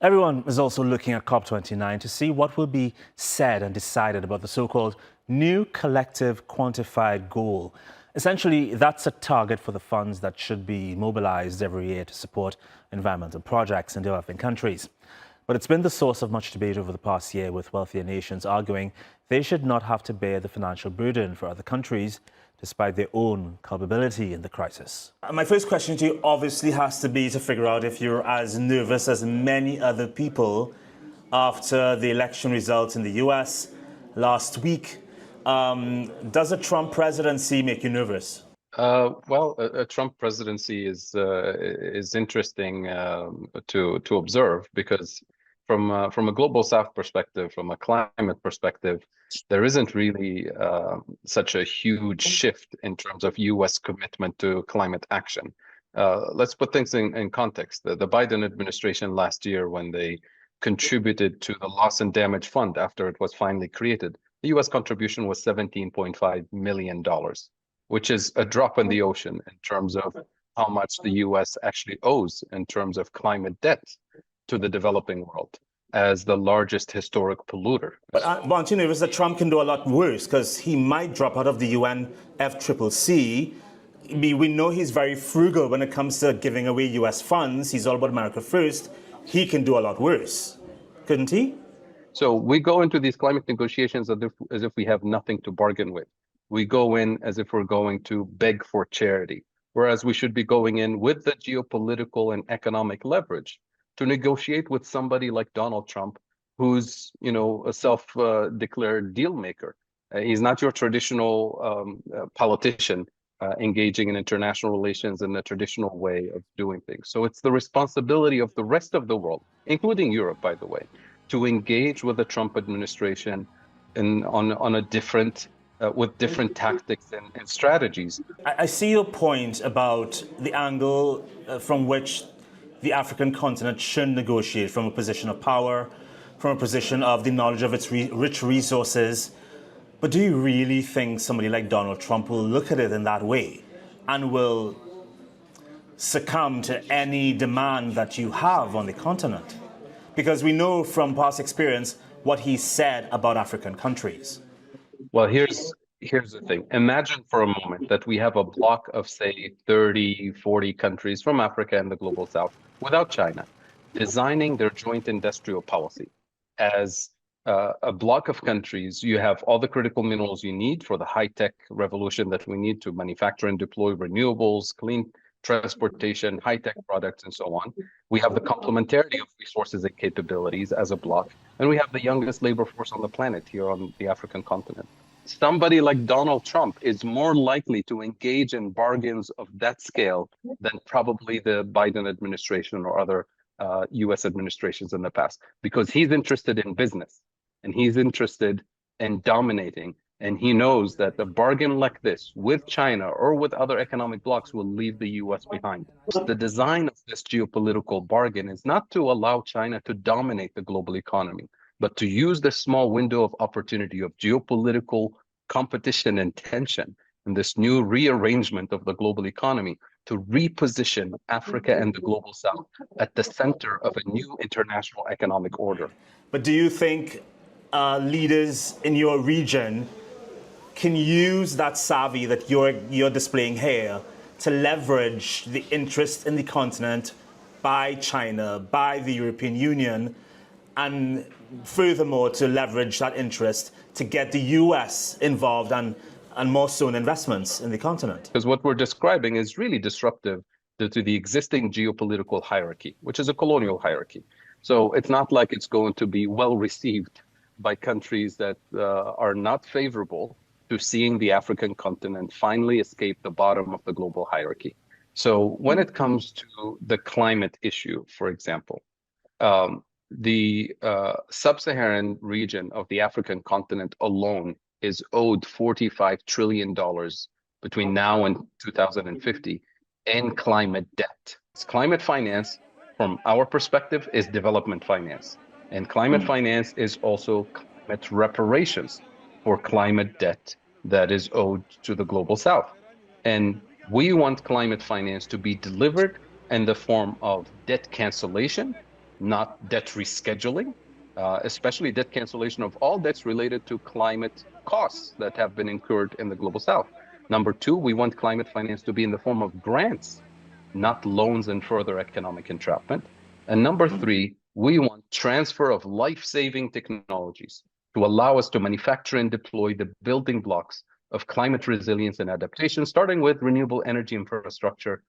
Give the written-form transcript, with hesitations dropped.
Everyone is also looking at COP29 to see what will be said and decided about the so-called new collective quantified goal. Essentially, that's a target for the funds that should be mobilized every year to support environmental projects in developing countries. But it's been the source of much debate over the past year, with wealthier nations arguing they should not have to bear the financial burden for other countries despite their own culpability in the crisis. My first question to you obviously has to be to figure out if you're as nervous as many other people after the election results in the US last week. Does a Trump presidency make you nervous? A Trump presidency is interesting to observe because from a global South perspective, from a climate perspective, there isn't really such a huge shift in terms of U.S. commitment to climate action. Let's put things in context. The Biden administration last year, when they contributed to the loss and damage fund after it was finally created, the U.S. contribution was $17.5 million, which is a drop in the ocean in terms of how much the U.S. actually owes in terms of climate debt to the developing world as the largest historic polluter. But aren't you nervous that Trump can do a lot worse, because he might drop out of the UNFCCC? We know he's very frugal when it comes to giving away US funds. He's all about America first. He can do a lot worse, couldn't he? So we go into these climate negotiations as if we have nothing to bargain with. We go in as if we're going to beg for charity, whereas we should be going in with the geopolitical and economic leverage to negotiate with somebody like Donald Trump, who's, a self-declared deal maker. He's not your traditional politician engaging in international relations in the traditional way of doing things. So it's the responsibility of the rest of the world, including Europe, by the way, to engage with the Trump administration on a different with different tactics and strategies. I see your point about the angle from which the African continent should negotiate, from a position of power, from a position of the knowledge of its rich resources. But do you really think somebody like Donald Trump will look at it in that way and will succumb to any demand that you have on the continent? Because we know from past experience what he said about African countries. Well, here's the thing. Imagine for a moment that we have a block of, say, 30, 40 countries from Africa and the global South without China, designing their joint industrial policy. As a block of countries, you have all the critical minerals you need for the high-tech revolution that we need to manufacture and deploy renewables, clean transportation, high-tech products, and so on. We have the complementarity of resources and capabilities as a block, and we have the youngest labor force on the planet here on the African continent. Somebody like Donald Trump is more likely to engage in bargains of that scale than probably the Biden administration or other US administrations in the past, because he's interested in business and he's interested in dominating. And he knows that the bargain like this with China or with other economic blocs will leave the US behind. The design of this geopolitical bargain is not to allow China to dominate the global economy, but to use the small window of opportunity of geopolitical competition and tension and this new rearrangement of the global economy to reposition Africa and the global South at the center of a new international economic order. But do you think leaders in your region can use that savvy that you're displaying here to leverage the interest in the continent by China, by the European Union, and furthermore to leverage that interest to get the US involved and more so in investments in the continent? Because what we're describing is really disruptive to the existing geopolitical hierarchy, which is a colonial hierarchy. So it's not like it's going to be well received by countries that are not favorable to seeing the African continent finally escape the bottom of the global hierarchy. So when it comes to the climate issue, for example, the sub-Saharan region of the African continent alone is owed $45 trillion between now and 2050 in climate debt. Climate finance, from our perspective, is development finance. And climate finance is also climate reparations for climate debt that is owed to the global South. And we want climate finance to be delivered in the form of debt cancellation not debt rescheduling, especially debt cancellation of all debts related to climate costs that have been incurred in the global south. Number two, we want climate finance to be in the form of grants, not loans and further economic entrapment. And number three, we want transfer of life-saving technologies to allow us to manufacture and deploy the building blocks of climate resilience and adaptation, starting with renewable energy infrastructure